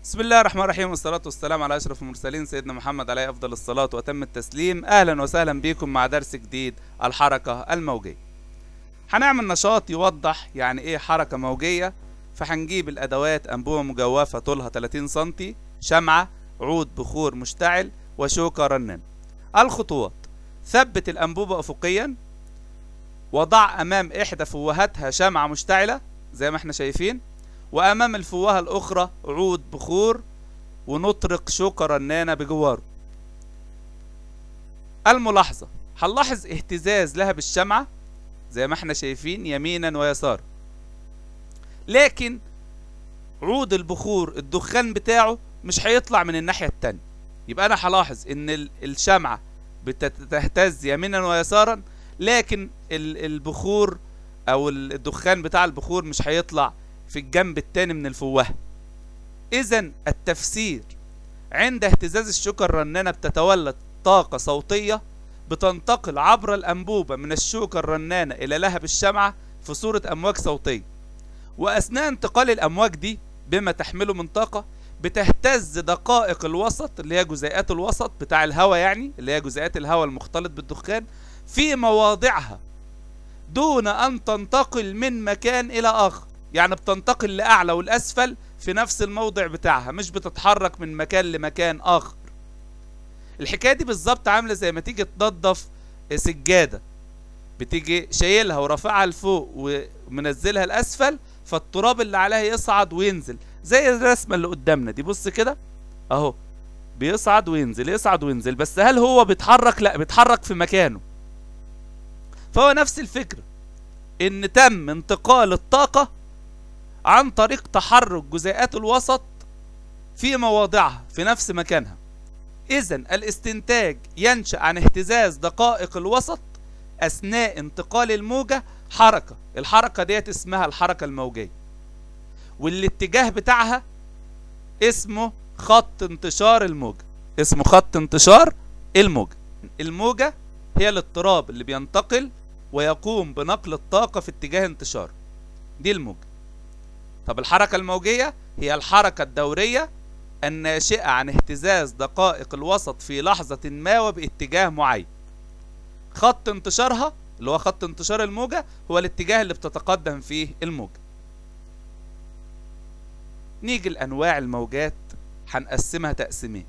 بسم الله الرحمن الرحيم، والصلاة والسلام على أشرف المرسلين سيدنا محمد عليه أفضل الصلاة وأتم التسليم. أهلا وسهلا بكم مع درس جديد الحركة الموجية. هنعمل نشاط يوضح يعني إيه حركة موجية. فهنجيب الأدوات: أنبوبة مجوفة طولها 30 سنتي، شمعة، عود بخور مشتعل، وشوكة رنان. الخطوات: ثبت الأنبوبة أفقيا، وضع أمام إحدى فوهاتها شمعة مشتعلة زي ما احنا شايفين، وأمام الفوهة الأخرى عود بخور، ونطرق شوكة رنانة بجواره. الملاحظة: هنلاحظ اهتزاز لها بالشمعة زي ما احنا شايفين يمينا ويسارا، لكن عود البخور الدخان بتاعه مش هيطلع من الناحية التانية. يبقى أنا هلاحظ إن الشمعة بتهتز يمينا ويسارا، لكن البخور أو الدخان بتاع البخور مش هيطلع في الجنب التاني من الفوهة. إذن التفسير: عند اهتزاز الشوكة الرنانة بتتولد طاقة صوتية بتنتقل عبر الأنبوبة من الشوكة الرنانة إلى لهب الشمعة في صورة أمواج صوتية، وأثناء انتقال الأمواج دي بما تحمله من طاقة بتهتز دقائق الوسط اللي هي جزيئات الوسط بتاع الهواء، يعني اللي هي جزيئات الهواء المختلط بالدخان في مواضعها دون أن تنتقل من مكان إلى آخر. يعني بتنتقل لأعلى والأسفل في نفس الموضع بتاعها، مش بتتحرك من مكان لمكان آخر. الحكاية دي بالظبط عاملة زي ما تيجي تنظف سجادة، بتيجي شايلها ورافعها لفوق ومنزلها لأسفل، فالتراب اللي عليها يصعد وينزل زي الرسمة اللي قدامنا دي. بص كده اهو، بيصعد وينزل يصعد وينزل، بس هل هو بيتحرك؟ لا، بيتحرك في مكانه. فهو نفس الفكرة، ان تم انتقال الطاقة عن طريق تحرك جزيئات الوسط في مواضعها في نفس مكانها. إذن الاستنتاج ينشأ عن اهتزاز دقائق الوسط أثناء انتقال الموجة حركة. الحركة ديت اسمها الحركة الموجية، والاتجاه بتاعها اسمه خط انتشار الموجة. اسمه خط انتشار الموجة. الموجة هي الاضطراب اللي بينتقل ويقوم بنقل الطاقة في اتجاه انتشار، دي الموجة. طب الحركة الموجية هي الحركة الدورية الناشئة عن اهتزاز دقائق الوسط في لحظة ما وباتجاه معين. خط انتشارها اللي هو خط انتشار الموجة هو الاتجاه اللي بتتقدم فيه الموجة. نيجي لأنواع الموجات، هنقسمها تقسيمين.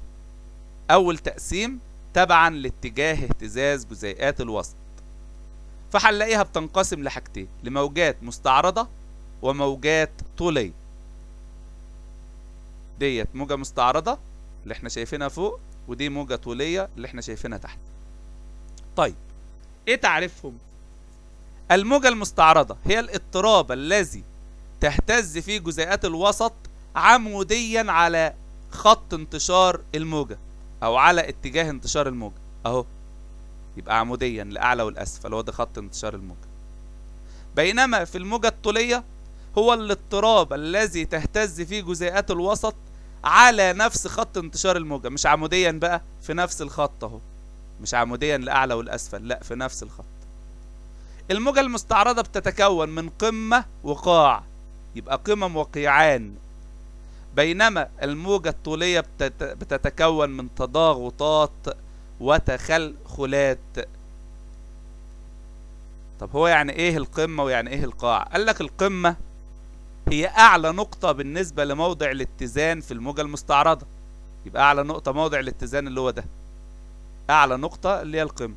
أول تقسيم تبعا لاتجاه اهتزاز جزيئات الوسط، فهنلاقيها بتنقسم لحاجتين: لموجات مستعرضة وموجات طولية. ديت موجة مستعرضة اللي احنا شايفينها فوق، ودي موجة طولية اللي احنا شايفينها تحت. طيب ايه تعريفهم؟ الموجة المستعرضة هي الاضطراب الذي تهتز فيه جزيئات الوسط عموديا على خط انتشار الموجة او على اتجاه انتشار الموجة اهو، يبقى عموديا لأعلى والأسفل، هو ده خط انتشار الموجة. بينما في الموجة الطولية هو الاضطراب الذي تهتز فيه جزيئات الوسط على نفس خط انتشار الموجة، مش عموديا بقى، في نفس الخط اهو، مش عموديا لأعلى والأسفل، لا، في نفس الخط. الموجة المستعرضة بتتكون من قمة وقاع، يبقى قمم وقيعان، بينما الموجة الطولية بتتكون من تضاغطات وتخلخلات. طب هو يعني ايه القمة ويعني ايه القاع؟ قال لك القمة هي أعلى نقطة بالنسبة لموضع الاتزان في الموجة المستعرضة، يبقى أعلى نقطة موضع الاتزان اللي هو ده، أعلى نقطة اللي هي القمة.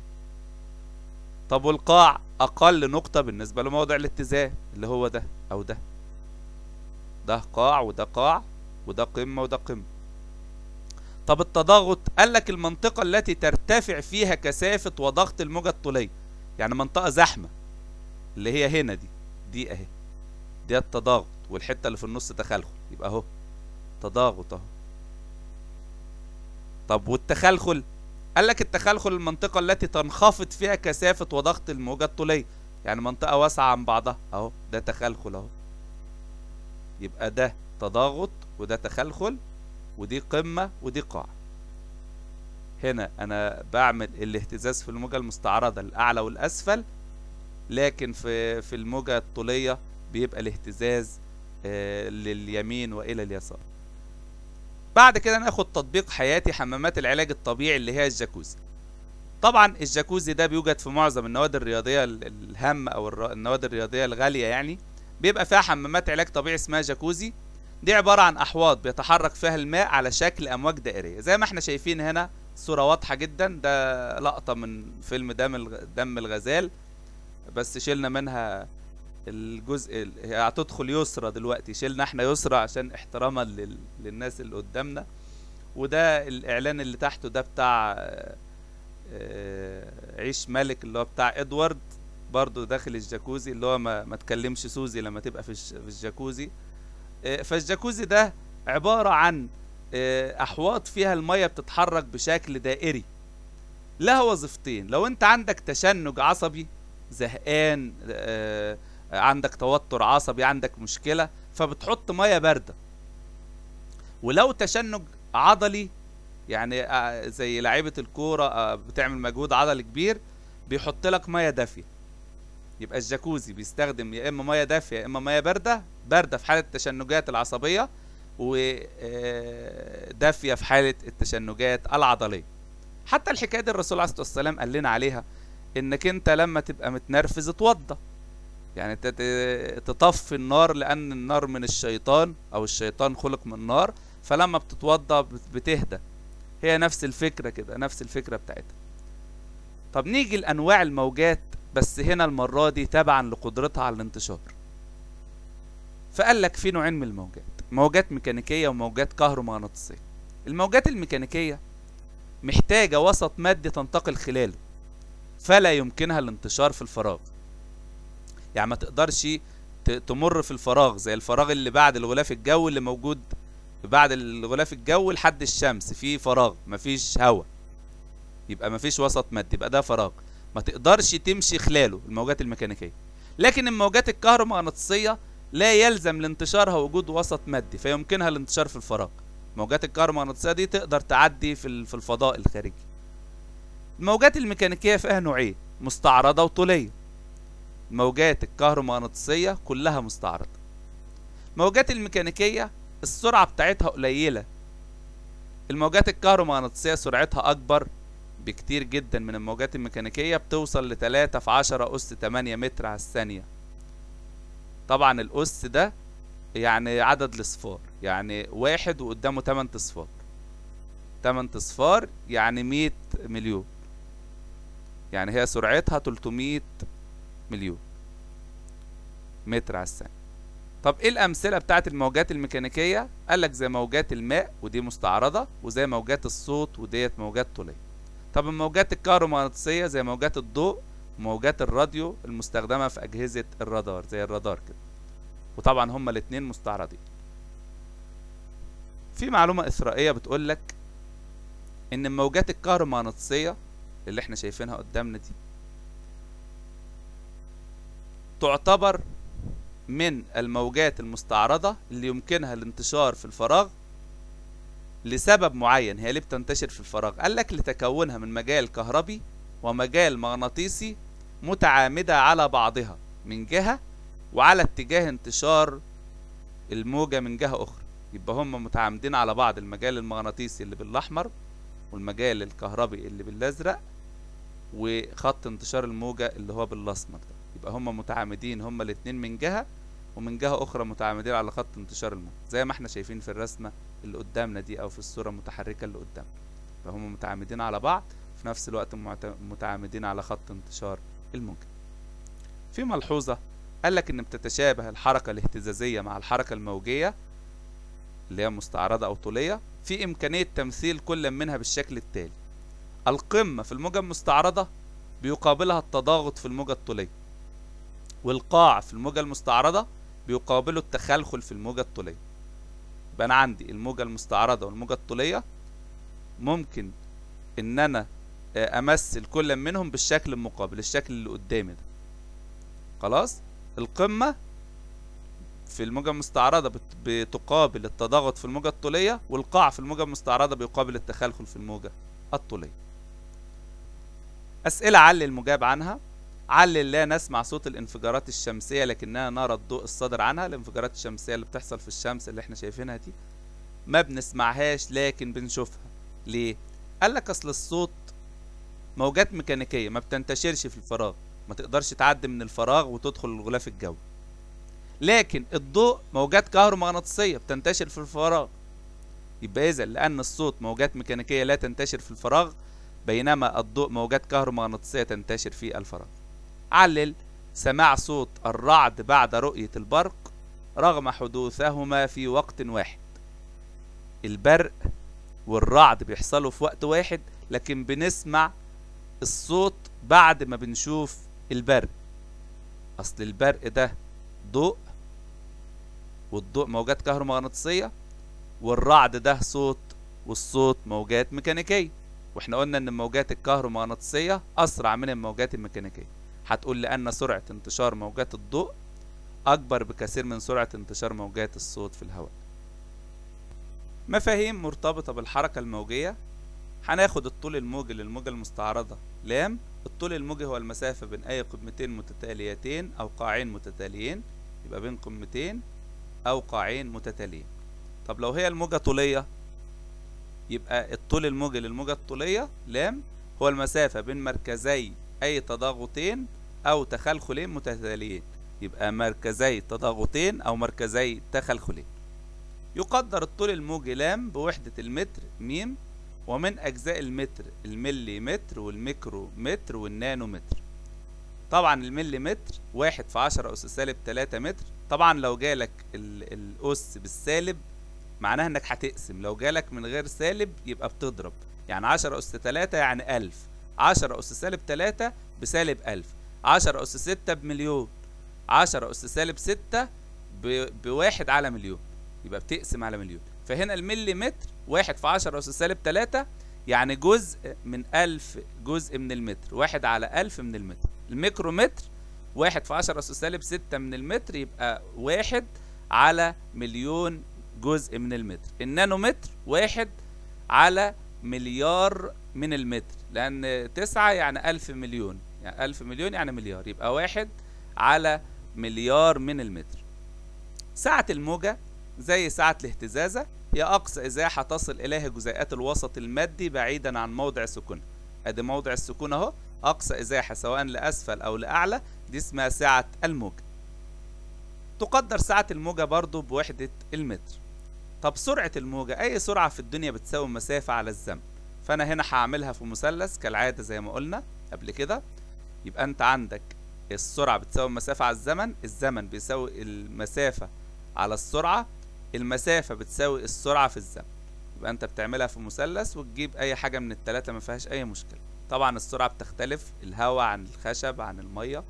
طب والقاع أقل نقطة بالنسبة لموضع الاتزان اللي هو ده أو ده. ده قاع وده قاع، وده قمة وده قمة. طب التضاغط قال لك المنطقة التي ترتفع فيها كثافة وضغط الموجة الطولية، يعني منطقة زحمة اللي هي هنا دي اهي، دي التضاغط، والحتة اللي في النص تخلخل، يبقى اهو تضاغط اهو. طب والتخلخل قال لك التخلخل المنطقة التي تنخفض فيها كثافة وضغط الموجة الطولية، يعني منطقة واسعة عن بعضها اهو، ده تخلخل اهو. يبقى ده تضاغط وده تخلخل، ودي قمة ودي قاع. هنا انا بعمل الاهتزاز في الموجة المستعرضة الاعلى والاسفل، لكن في الموجة الطولية بيبقى الاهتزاز لليمين والى اليسار. بعد كده ناخد تطبيق حياتي، حمامات العلاج الطبيعي اللي هي الجاكوزي. طبعا الجاكوزي ده بيوجد في معظم النوادي الرياضيه الهامه او النوادي الرياضيه الغاليه يعني، بيبقى فيها حمامات علاج طبيعي اسمها جاكوزي. دي عباره عن احواض بيتحرك فيها الماء على شكل امواج دائريه زي ما احنا شايفين هنا. الصوره واضحه جدا، ده لقطه من فيلم دم الغزال، بس شلنا منها الجزء. هي هتدخل يسرى دلوقتي، شلنا احنا يسرى عشان احتراما للناس اللي قدامنا. وده الاعلان اللي تحته ده بتاع عيش ملك اللي هو بتاع ادوارد، برضو داخل الجاكوزي، اللي هو ما تكلمش سوزي لما تبقى في الجاكوزي. فالجاكوزي ده عبارة عن احواض فيها المية بتتحرك بشكل دائري، لها وظيفتين. لو انت عندك تشنج عصبي، زهقان، عندك توتر عصبي، عندك مشكلة، فبتحط مية باردة. ولو تشنج عضلي، يعني زي لعيبة الكورة بتعمل مجهود عضلي كبير، بيحط لك مية دافية. يبقى الجاكوزي بيستخدم يا اما مية دافية يا اما مية باردة. باردة في حالة التشنجات العصبية، ودافية في حالة التشنجات العضلية. حتى الحكاية دي الرسول عليه الصلاة والسلام قال لنا عليها، انك انت لما تبقى متنرفز اتوضى، يعني تطفي النار، لان النار من الشيطان او الشيطان خلق من النار، فلما بتتوضى بتهدى. هي نفس الفكرة كده، نفس الفكرة بتاعتها. طب نيجي لأنواع الموجات، بس هنا المرة دي تبعا لقدرتها على الانتشار. فقال لك في نوعين من الموجات، موجات ميكانيكية وموجات كهرومغناطيسية. الموجات الميكانيكية محتاجة وسط مادي تنتقل خلاله، فلا يمكنها الانتشار في الفراغ. يعني ما تقدرش تمر في الفراغ، زي الفراغ اللي بعد الغلاف الجوي اللي موجود بعد الغلاف الجوي لحد الشمس، فيه فراغ مفيش هواء، يبقى مفيش وسط مادي، يبقى ده فراغ ما تقدرش تمشي خلاله الموجات الميكانيكية. لكن الموجات الكهرومغناطيسية لا يلزم لانتشارها وجود وسط مادي، فيمكنها الانتشار في الفراغ. الموجات الكهرومغناطيسية دي تقدر تعدي في الفضاء الخارجي. الموجات الميكانيكية فيها نوعين، مستعرضة وطولية. الموجات الكهرومغناطيسية كلها مستعرضة. الموجات الميكانيكية السرعة بتاعتها قليلة. الموجات الكهرومغناطيسية سرعتها أكبر بكتير جدا من الموجات الميكانيكية، بتوصل ل3 في 10 أس 8 متر على الثانية. طبعا الأس ده يعني عدد الأصفار، يعني 1 وقدامه 8 أصفار. 8 أصفار يعني 100 مليون، يعني هي سرعتها 300 مليون متر على الثانية. طب ايه الامثله بتاعت الموجات الميكانيكيه؟ قال لك زي موجات الماء ودي مستعرضه، وزي موجات الصوت وديت موجات طوليه. طب الموجات الكهرومغناطيسيه زي موجات الضوء وموجات الراديو المستخدمه في اجهزه الرادار زي الرادار كده، وطبعا هما الاثنين مستعرضين. في معلومه اثرائيه بتقول لك ان الموجات الكهرومغناطيسيه اللي احنا شايفينها قدامنا دي تعتبر من الموجات المستعرضة اللي يمكنها الانتشار في الفراغ لسبب معين. هي ليه بتنتشر في الفراغ؟ قال لك لتكونها من مجال كهربي ومجال مغناطيسي متعامدة على بعضها من جهة، وعلى اتجاه انتشار الموجة من جهة أخرى. يبقى هم متعامدين على بعض، المجال المغناطيسي اللي بالأحمر والمجال الكهربي اللي بالأزرق، وخط انتشار الموجة اللي هو بالأسمر ده. يبقى هم متعامدين هم الاثنين من جهة، ومن جهة أخرى متعامدين على خط انتشار الموجة، زي ما احنا شايفين في الرسمة اللي قدامنا دي أو في الصورة المتحركة اللي قدامنا. فهم متعامدين على بعض في نفس الوقت متعامدين على خط انتشار الموجة. في ملحوظة قال لك إن بتتشابه الحركة الاهتزازية مع الحركة الموجية اللي هي مستعرضة أو طولية، في إمكانية تمثيل كل منها بالشكل التالي: القمة في الموجة المستعرضة بيقابلها التضاغط في الموجة الطولية، والقاع في الموجة المستعرضة بيقابله التخلخل في الموجة الطولية. يبقى أنا عندي الموجة المستعرضة والموجة الطولية، ممكن إن أنا أمثل كل منهم بالشكل المقابل، الشكل اللي قدامي ده. خلاص، القمة في الموجة المستعرضة بتقابل التضاغط في الموجة الطولية، والقاع في الموجة المستعرضة بيقابل التخلخل في الموجة الطولية. أسئلة علل المجاب عنها: علل لا نسمع صوت الانفجارات الشمسية لكننا نرى الضوء الصادر عنها. الانفجارات الشمسية اللي بتحصل في الشمس اللي احنا شايفينها دي، ما بنسمعهاش لكن بنشوفها. ليه؟ قالك اصل الصوت موجات ميكانيكية ما بتنتشرش في الفراغ، ما تقدرش تعدي من الفراغ وتدخل الغلاف الجوي. لكن الضوء موجات كهرومغناطيسية بتنتشر في الفراغ. يبقى إذا لأن الصوت موجات ميكانيكية لا تنتشر في الفراغ، بينما الضوء موجات كهرومغناطيسية تنتشر في الفراغ. علل سماع صوت الرعد بعد رؤية البرق رغم حدوثهما في وقت واحد. البرق والرعد بيحصلوا في وقت واحد، لكن بنسمع الصوت بعد ما بنشوف البرق. أصل البرق ده ضوء، والضوء موجات كهرومغناطيسية، والرعد ده صوت، والصوت موجات ميكانيكية. واحنا قلنا ان الموجات الكهرومغناطيسية اسرع من الموجات الميكانيكية. هتقول لان سرعة انتشار موجات الضوء اكبر بكثير من سرعة انتشار موجات الصوت في الهواء. مفاهيم مرتبطة بالحركة الموجية. هناخد الطول الموجي للموجة المستعرضة لام. الطول الموجي هو المسافة بين اي قمتين متتاليتين او قاعين متتاليين، يبقى بين قمتين او قاعين متتاليين. طب لو هي الموجة طولية، يبقى الطول الموجي للموجة الطولية لام هو المسافة بين مركزي أي تضاغطين أو تخلخلين متتاليين، يبقى مركزي تضاغطين أو مركزي تخلخلين. يقدر الطول الموجي لام بوحدة المتر ميم، ومن أجزاء المتر الملي متر والميكرو متر والنانو متر. طبعا الملي متر 1 في 10 أس سالب 3 متر. طبعا لو جالك الأس بالسالب معناها انك هتقسم، لو جالك من غير سالب يبقى بتضرب، يعني 10 أس 3 يعني 1000، 10 أس سالب 3 بسالب 1000، 10 أس 6 بمليون، 10 أس سالب 6 بواحد على مليون، يبقى بتقسم على مليون. فهنا الملي متر 1 في 10 أس سالب 3 يعني جزء من 1000 جزء من المتر، 1 على 1000 من المتر. الميكرو متر 1 في 10 أس سالب 6 من المتر، يبقى 1 على مليون جزء من المتر. النانو متر 1 على مليار من المتر، لأن 9 يعني 1000 مليون، يعني 1000 مليون يعني مليار، يبقى 1 على مليار من المتر. سعة الموجة زي سعة الاهتزازة، هي أقصى إزاحة تصل إليها جزيئات الوسط المادي بعيدا عن موضع سكونها. أدي موضع السكون أهو، أقصى إزاحة سواء لأسفل أو لأعلى، دي اسمها سعة الموجة. تقدر سعة الموجة برضو بوحدة المتر. طب سرعة الموجة، أي سرعة في الدنيا بتساوي مسافة على الزمن. فأنا هنا هعملها في مثلث كالعادة زي ما قلنا قبل كده. يبقى أنت عندك السرعة بتساوي المسافة على الزمن، الزمن بيساوي المسافة على السرعة، المسافة بتساوي السرعة في الزمن. يبقى أنت بتعملها في مثلث وتجيب أي حاجة من التلاتة ما فيهاش أي مشكلة. طبعا السرعة بتختلف، الهواء عن الخشب عن المية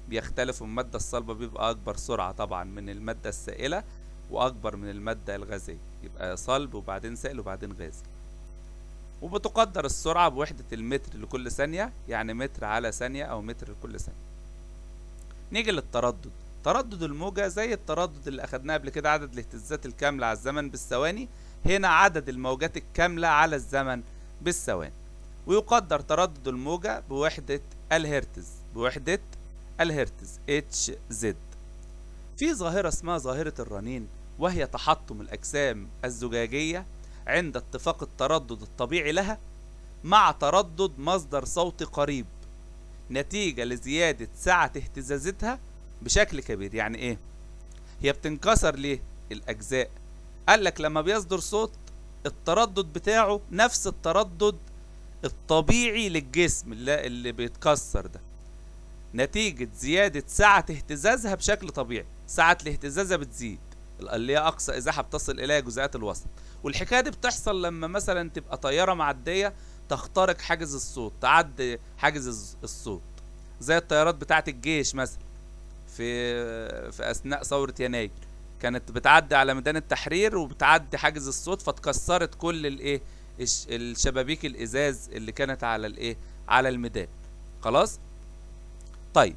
بيختلف، والمادة الصلبة بيبقى أكبر سرعة طبعا من المادة السائلة وأكبر من المادة الغازية، يبقى صلب وبعدين سائل وبعدين غازي. وبتقدر السرعة بوحدة المتر لكل ثانية، يعني متر على ثانية أو متر لكل ثانية. نيجي للتردد. تردد الموجة زي التردد اللي أخدناه قبل كده، عدد الاهتزازات الكاملة على الزمن بالثواني، هنا عدد الموجات الكاملة على الزمن بالثواني. ويقدر تردد الموجة بوحدة الهرتز، بوحدة الهرتز Hz. في ظاهرة اسمها ظاهرة الرنين، وهي تحطم الأجسام الزجاجية عند اتفاق التردد الطبيعي لها مع تردد مصدر صوتي قريب، نتيجة لزيادة سعة اهتزازتها بشكل كبير. يعني ايه؟ هي بتنكسر ليه الأجزاء؟ قالك لما بيصدر صوت التردد بتاعه نفس التردد الطبيعي للجسم اللي بيتكسر ده، نتيجة زيادة سعة اهتزازها بشكل طبيعي. سعة الاهتزازة بتزيد، اللي هي أقصى إزاحة بتصل إليها جزيئات الوسط. والحكاية دي بتحصل لما مثلا تبقى طيارة معدية تخترق حاجز الصوت، تعدي حاجز الصوت، زي الطيارات بتاعة الجيش مثلا في أثناء ثورة يناير، كانت بتعدي على ميدان التحرير وبتعدي حاجز الصوت، فتكسرت كل الايه الشبابيك الإزاز اللي كانت على الايه على الميدان. خلاص. طيب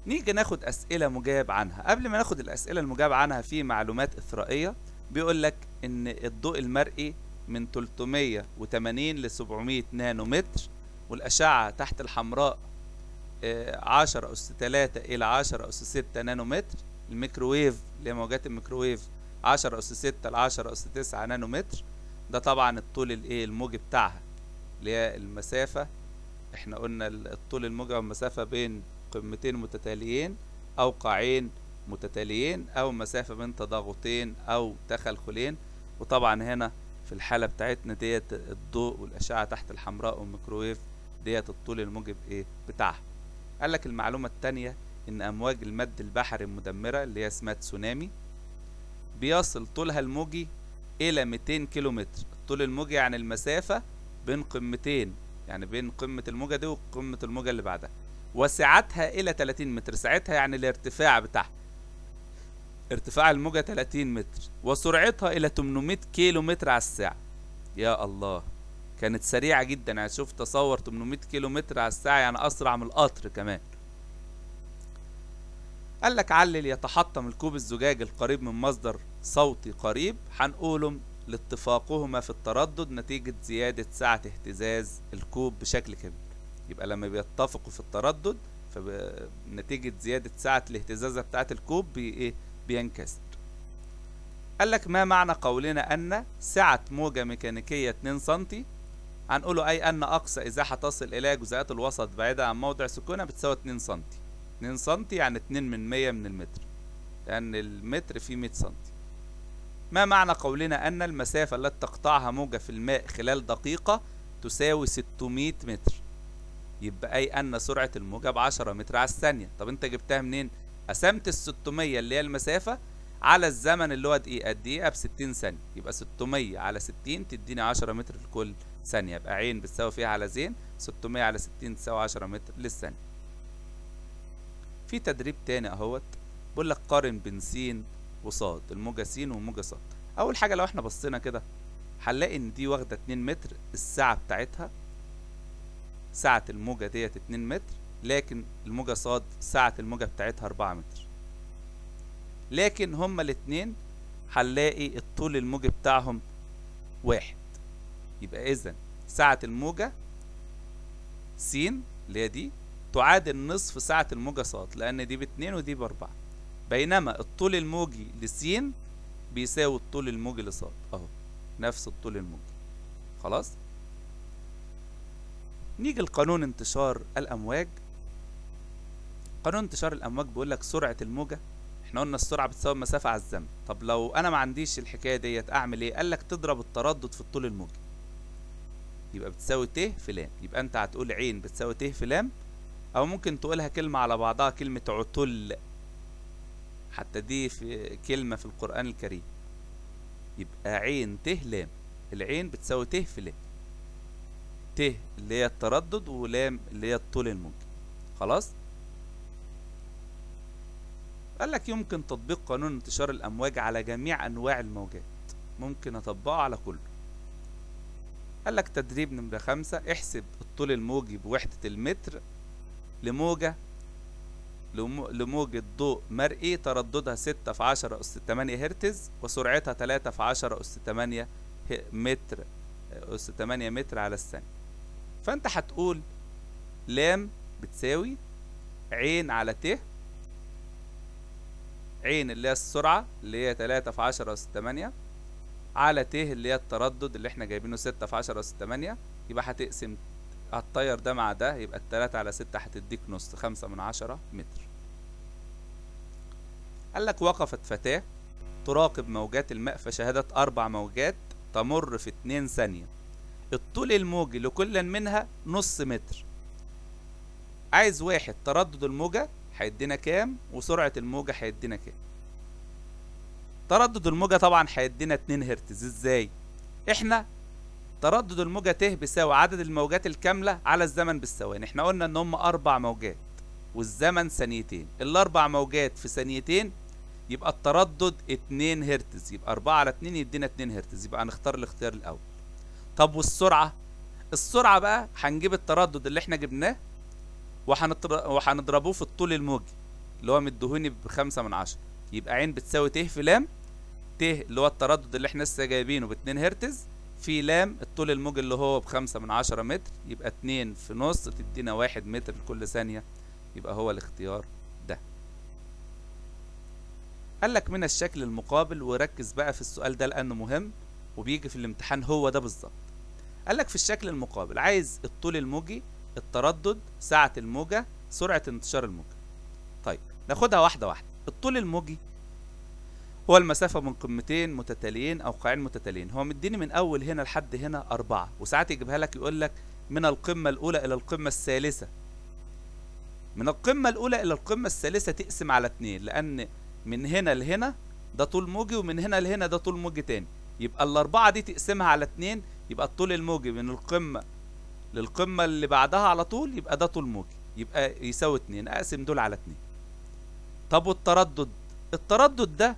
نيجي ناخد أسئلة مجاب عنها. قبل ما ناخد الأسئلة المجاب عنها في معلومات إثرائية، بيقول لك إن الضوء المرئي من 380 ل 700 نانومتر، والأشعة تحت الحمراء 10 أس 3 إلى 10 أس 6 نانومتر. الميكروويف اللي هي موجات الميكروويف 10 أس 6 ل 10 أس 9 نانومتر. ده طبعا الطول الموجي بتاعها، اللي هي المسافة. احنا قلنا الطول الموجي والمسافة بين قمتين متتاليين أو قاعين متتاليين أو مسافة بين تضاغطين أو تخلخلين. وطبعا هنا في الحالة بتاعتنا ديت الضوء والأشعة تحت الحمراء والميكروويف ديت الطول الموجي بتاعها. قالك المعلومة التانية إن أمواج المد البحري المدمرة اللي هي اسمها تسونامي بيصل طولها الموجي إلى 200 كيلو متر. الطول الموجي يعني المسافة بين قمتين، يعني بين قمة الموجة دي وقمة الموجة اللي بعدها، وسعتها إلى 30 متر. ساعتها يعني الارتفاع بتاعها، ارتفاع الموجة 30 متر، وسرعتها إلى 800 كيلو متر على الساعة. يا الله، كانت سريعة جدا. يعني شوف، تصور 800 كيلو متر على الساعة، يعني أسرع من القطر كمان. قال لك علل يتحطم الكوب الزجاج القريب من مصدر صوتي قريب، هنقولهم لاتفاقهما في التردد نتيجة زيادة سعة اهتزاز الكوب بشكل كبير. يبقى لما بيتفقوا في التردد فنتيجة زيادة سعة الاهتزازة بتاعة الكوب بينكسر. قال لك ما معنى قولنا أن سعة موجة ميكانيكية 2 سنتي، هنقوله أي أن أقصى إزاحة تصل إلى جزيئات الوسط بعيدة عن موضع سكونها بتساوي 2 سنتي. 2 سنتي يعني 2/100 من المتر، لأن المتر فيه 100 سنتي. ما معنى قولنا أن المسافة التي تقطعها موجة في الماء خلال دقيقة تساوي 600 متر؟ يبقى أي أن سرعة الموجة ب10 متر على الثانية. طب أنت جبتها منين؟ قسمت ال600 اللي هي المسافة على الزمن اللي هو دقيقة ب60 ثانية، يبقى 600 على 60 تديني 10 متر لكل ثانية. يبقى عين بتساوي فيها على زين، 600 على 60 تساوي 10 متر للثانية. في تدريب تاني اهوت، بقول لك قارن بين س وصاد، الموجة س والموجة صاد. أول حاجة لو احنا بصينا كده هنلاقي إن دي واخدة 2 متر، الساعة بتاعتها ساعة الموجة ديت 2 متر، لكن الموجة صاد ساعة الموجة بتاعتها 4 متر. لكن هما الاتنين هنلاقي الطول الموجي بتاعهم واحد. يبقى إذا ساعة الموجة س اللي هي دي تعادل نصف ساعة الموجة صاد، لأن دي ب2 ودي ب4. بينما الطول الموجي لس بيساوي الطول الموجي لصاد، أهو نفس الطول الموجي. خلاص، نيجي لقانون انتشار الأمواج. قانون انتشار الأمواج بيقول لك سرعة الموجة، احنا قلنا السرعة بتساوي المسافة على الزمن. طب لو أنا ما عنديش الحكاية ديت أعمل إيه؟ قال لك تضرب التردد في الطول الموجي، يبقى بتساوي ت في لام. يبقى أنت هتقول عين بتساوي ت في لام، أو ممكن تقولها كلمة على بعضها، كلمة عتل، حتى دي في كلمة في القرآن الكريم. يبقى عين ت لام، العين بتساوي ت في لام، ت اللي هي التردد ولام اللي هي الطول الموجي. خلاص، قال لك يمكن تطبيق قانون انتشار الأمواج على جميع أنواع الموجات، ممكن أطبقه على كله. قال لك تدريب نمرة 5، احسب الطول الموجي بوحدة المتر لموجة ضوء مرئي ترددها 6 في 10 أس 8 هرتز وسرعتها 3 في 10 أس 8 متر على الثانية. فأنت هتقول لام بتساوي عين على ت، عين اللي هي السرعة اللي هي 3 في 10 أس 8 على ت اللي هي التردد اللي احنا جايبينه 6 في 10 أس 8. يبقى هتقسم هتطير ده مع ده، يبقى 3 على 6 هتديك نص، 5/10 متر. قال لك وقفت فتاة تراقب موجات الماء فشاهدت 4 موجات تمر في 2 ثانية، الطول الموجي لكل منها نص متر. عايز واحد تردد الموجة هيدينا كام وسرعة الموجة هيدينا كام. تردد الموجة طبعا هيدينا 2 هرتز. ازاي؟ احنا تردد الموجة ت بيساوي عدد الموجات الكاملة على الزمن بالثواني. احنا قلنا ان هم 4 موجات والزمن ثانيتين، ال4 موجات في ثانيتين يبقى التردد 2 هرتز، يبقى 4 على 2 يدينا 2 هرتز. يبقى هنختار الاختيار الاول. طب والسرعة؟ السرعة بقى هنجيب التردد اللي احنا جبناه وهنضربوه في الطول الموجي اللي هو مديهوني ب5/10. يبقى عين بتساوي ت في لام، ت اللي هو التردد اللي احنا لسه جايبينه ب2 هرتز في لام الطول الموجي اللي هو ب5/10 متر، يبقى 2 في نص تدينا 1 متر لكل ثانية. يبقى هو الاختيار ده. قال لك من الشكل المقابل، وركز بقى في السؤال ده لأنه مهم وبيجي في الامتحان، هو ده بالظبط. قال لك في الشكل المقابل عايز الطول الموجي، التردد، سعة الموجة، سرعة انتشار الموجة. طيب ناخدها واحدة واحدة. الطول الموجي هو المسافة من قمتين متتاليين أو قاعين متتاليين. هو مديني من أول هنا لحد هنا 4، وساعات يجيبها لك يقول لك من القمة الأولى إلى القمة الثالثة. من القمة الأولى إلى القمة الثالثة تقسم على 2، لأن من هنا لهنا ده طول موجي، ومن هنا لهنا ده طول موجي تاني. يبقى الأربعة دي تقسمها على 2، يبقى الطول الموجي من القمة للقمة اللي بعدها على طول، يبقى ده طول موجي، يبقى يساوي 2. أقسم دول على 2. طب والتردد؟ التردد ده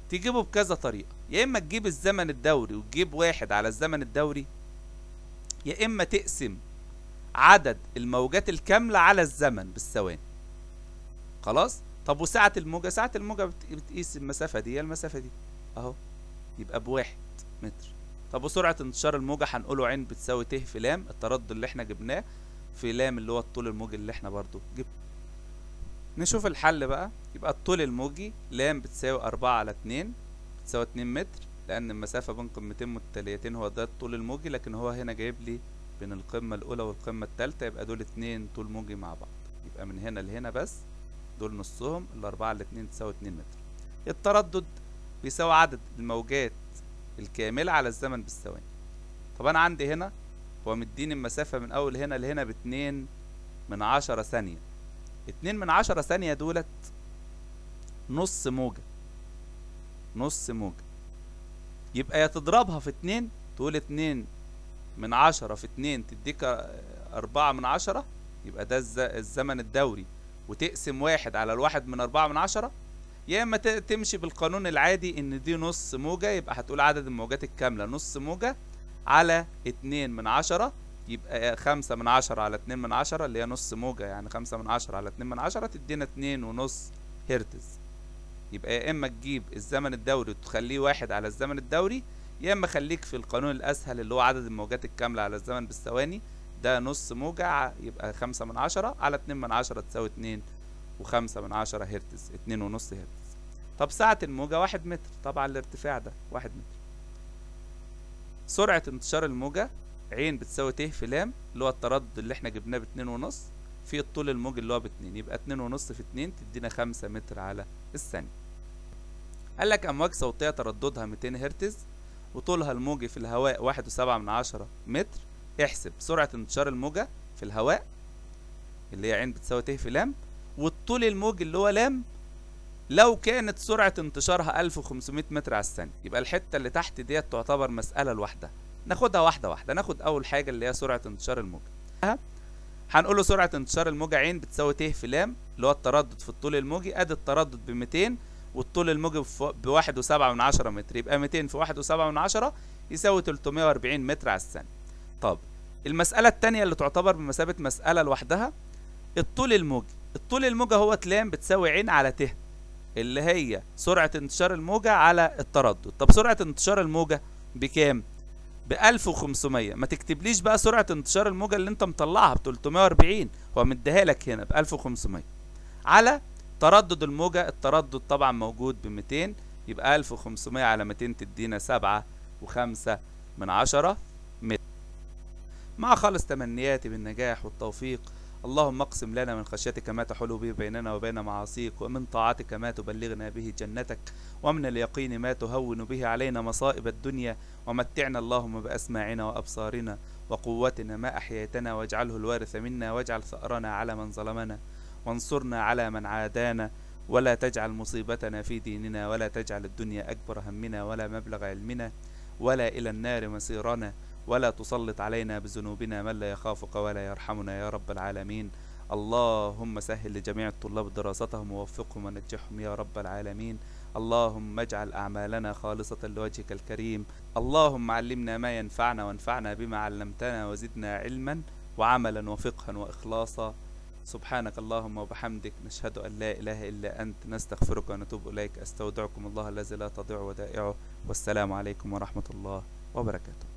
تجيبه بكذا طريقة. يا إما تجيب الزمن الدوري وتجيب 1 على الزمن الدوري، يا إما تقسم عدد الموجات الكاملة على الزمن بالثواني. خلاص. طب وسعة الموجة؟ سعة الموجة بتقيس المسافة دي، المسافة دي اهو، يبقى بواحد متر. طب وسرعة انتشار الموجة؟ هنقوله عين بتساوي ت في لام التردد اللي احنا جبناه في لام اللي هو الطول الموجي اللي احنا برضو جبناه. نشوف الحل بقى. يبقى الطول الموجي لام بتساوي 4 على 2 بتساوي 2 متر، لأن المسافة بين قمتين متتاليتين هو ده الطول الموجي، لكن هو هنا جايب لي بين القمة الأولى والقمة التالتة، يبقى دول 2 طول موجي مع بعض. يبقى من هنا لهنا بس دول نصهم، الأربعة على 2 تساوي 2 متر. التردد بيساوي عدد الموجات الكاملة على الزمن بالثواني. طب أنا عندي هنا هو مديني المسافة من أول هنا لهنا ب2/10 ثانية. 2/10 ثانية دولت نص موجة، نص موجة. يبقى يا تضربها في 2، تقول 2/10 في 2 تديك 4/10، يبقى ده الزمن الدوري، وتقسم 1 على 1/4/10. يا اما تمشي بالقانون العادي ان دي نص موجة، يبقى هتقول عدد الموجات الكاملة نص موجة على 2/10، يبقى 5/10 على 2/10 اللي هي نص موجة، يعني 5/10 على 2/10 تدينا 2.5 هرتز. يبقى يا اما تجيب الزمن الدوري وتخليه 1 على الزمن الدوري، يا اما خليك في القانون الاسهل اللي هو عدد الموجات الكاملة على الزمن بالثواني. ده نص موجة يبقى 5/10 على 2/10 تساوي 2.5 هرتز، 2.5 هرتز. طب سعة الموجة 1 متر، طبعا الارتفاع ده 1 متر. سرعة انتشار الموجة عين بتساوي ت في لام اللي هو التردد اللي احنا جبناه ب2.5 في الطول الموجي اللي هو ب2، يبقى 2.5 في 2 تدينا 5 متر على الثانية. قال لك أمواج صوتية ترددها 200 هرتز وطولها الموجي في الهواء 1.7 متر. احسب سرعة انتشار الموجة في الهواء اللي هي عين بتساوي ت في لام، والطول الموجي اللي هو لام لو كانت سرعة انتشارها 1500 متر على الثانية. يبقى الحتة اللي تحت ديت تعتبر مسألة لوحدها، ناخدها واحدة واحدة. ناخد أول حاجة اللي هي سرعة انتشار الموجة. هنقول له سرعة انتشار الموجة عين بتساوي ت في لام اللي هو التردد في الطول الموجي، ادي التردد ب200 والطول الموجي ب1.7 متر، يبقى 200 في 1.7 يساوي 340 متر على الثانية. طب المسألة التانية اللي تعتبر بمثابة مسألة لوحدها، الطول الموجي. الطول الموجي هو لام بتساوي عين على ت اللي هي سرعة انتشار الموجة على التردد. طب سرعة انتشار الموجة بكام؟ ب1500. ما تكتبليش بقى سرعة انتشار الموجة اللي انت مطلعها ب340، هو مديها لك هنا ب1500 على تردد الموجة. التردد طبعا موجود ب200، يبقى 1500 على 200 تدينا 7.5 متر. مع خالص تمنياتي بالنجاح والتوفيق. اللهم اقسم لنا من خشيتك ما تحول به بيننا وبين معاصيك، ومن طاعتك ما تبلغنا به جنتك، ومن اليقين ما تهون به علينا مصائب الدنيا، ومتعنا اللهم بأسماعنا وأبصارنا وقوتنا ما أحييتنا، واجعله الوارث منا، واجعل ثأرنا على من ظلمنا، وانصرنا على من عادانا، ولا تجعل مصيبتنا في ديننا، ولا تجعل الدنيا أكبر همنا ولا مبلغ علمنا، ولا إلى النار مصيرنا، ولا تسلط علينا بذنوبنا من لا يخافك ولا يرحمنا يا رب العالمين. اللهم سهل لجميع الطلاب دراستهم ووفقهم ونجحهم يا رب العالمين. اللهم اجعل أعمالنا خالصة لوجهك الكريم. اللهم علمنا ما ينفعنا وانفعنا بما علمتنا، وزدنا علما وعملا وفقها وإخلاصا. سبحانك اللهم وبحمدك، نشهد أن لا إله إلا أنت، نستغفرك ونتوب إليك. أستودعكم الله الذي لا تضيع ودائعه، والسلام عليكم ورحمة الله وبركاته.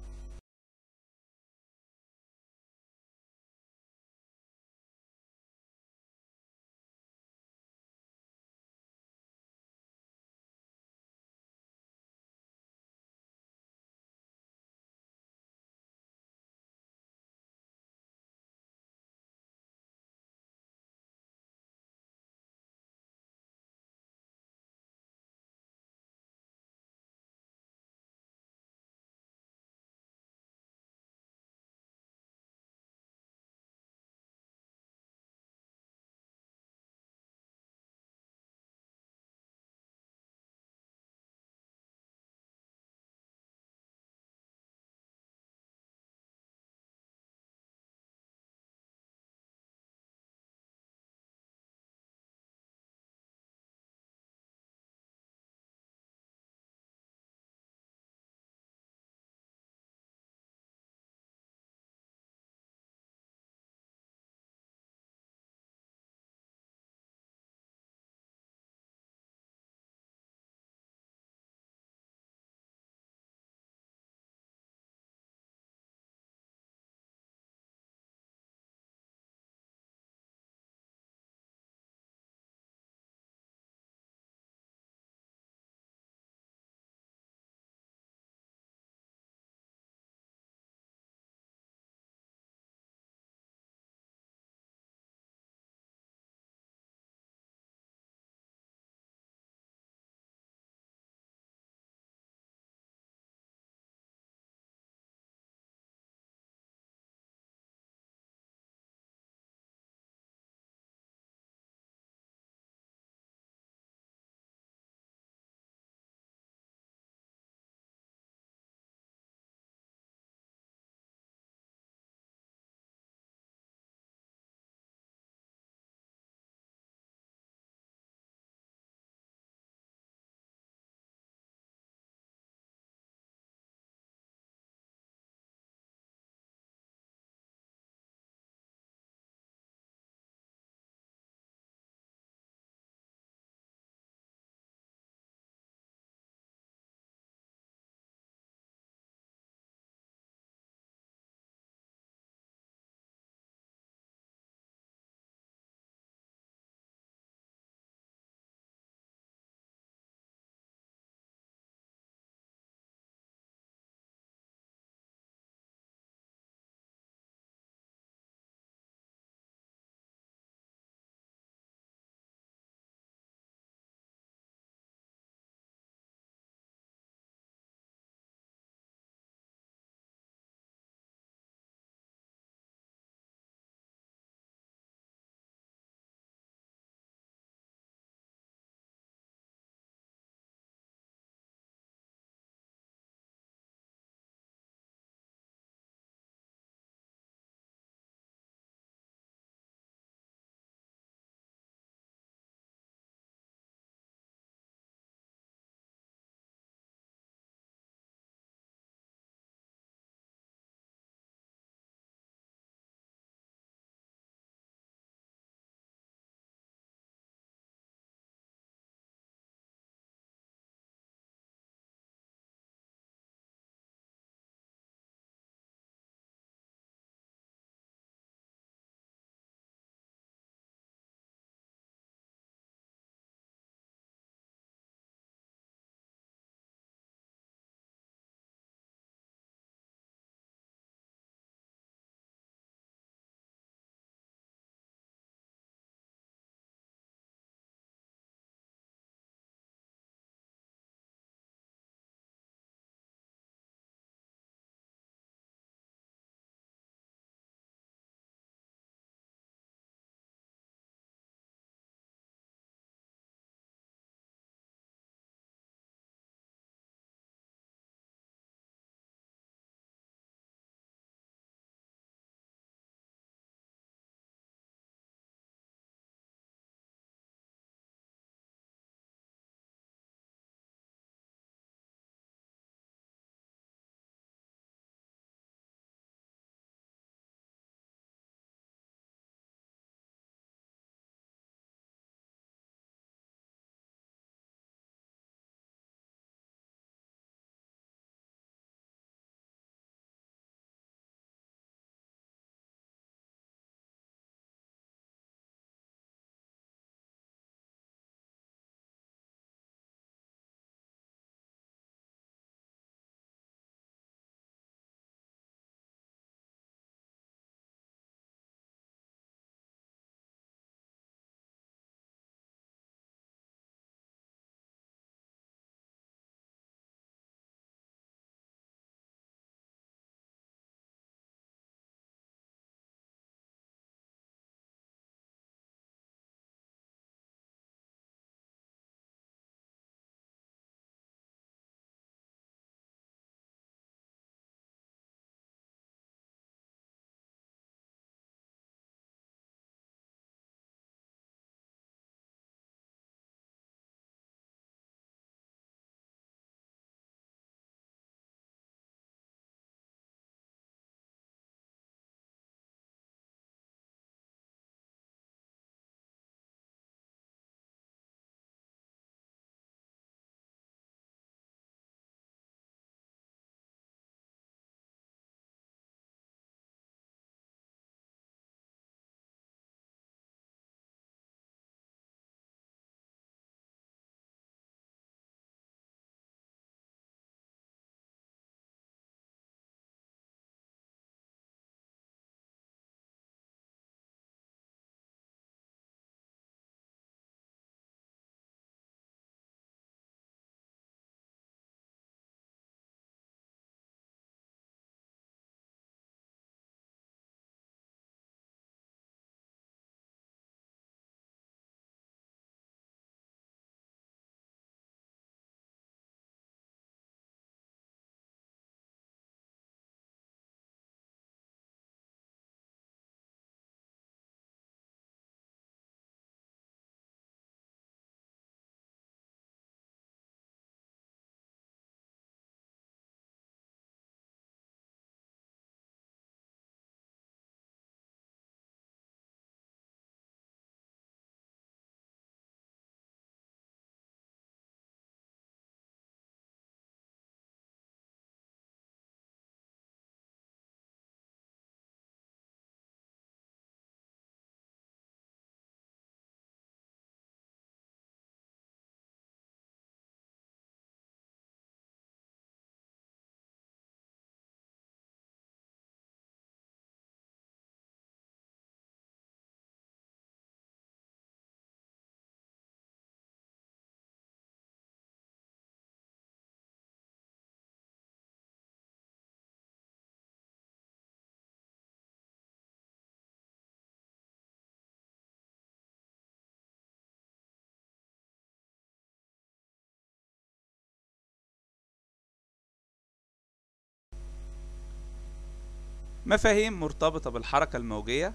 مفاهيم مرتبطة بالحركة الموجية.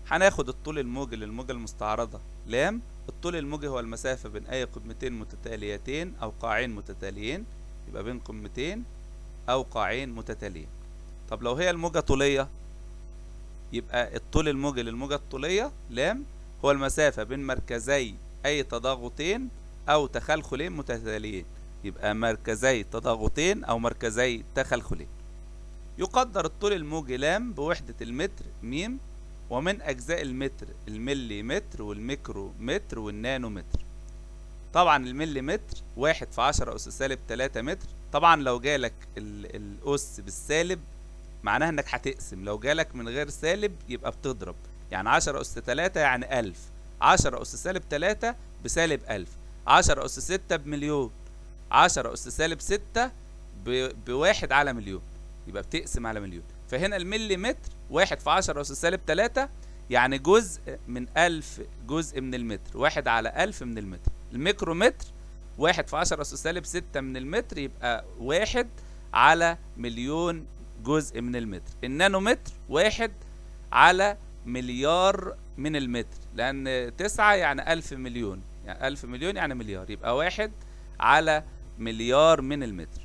هناخد الطول الموجي للموجة المستعرضة لام. الطول الموجي هو المسافة بين أي قمتين متتاليتين أو قاعين متتاليين، يبقى بين قمتين أو قاعين متتاليين. طب لو هي الموجة طولية، يبقى الطول الموجي للموجة الطولية لام هو المسافة بين مركزي أي تضاغطين أو تخلخلين متتاليين، يبقى مركزي تضاغطين أو مركزي تخلخلين. يقدر الطول الموجي لام بوحدة المتر ميم، ومن أجزاء المتر الملي متر والميكرو متر والنانو متر. طبعا الملي متر 1×10⁻³ متر. طبعا لو جالك الأس بالسالب معناها انك هتقسم، لو جالك من غير سالب يبقى بتضرب، يعني 10⁻³ يعني 1000، 10⁻³ بسالب 1000، 10⁻6 بمليون، 10⁻6 بواحد على مليون، يبقى بتقسم على مليون. فهنا الملي متر 1×10⁻³ يعني جزء من 1000 جزء من المتر، 1/1000 من المتر. الميكرو متر 1×10⁻6 من المتر، يبقى 1/1,000,000 جزء من المتر. النانو متر 1/1,000,000,000 من المتر، لأن 9 يعني 1000 مليون، يعني 1000 مليون يعني مليار، يبقى 1/1,000,000,000 من المتر.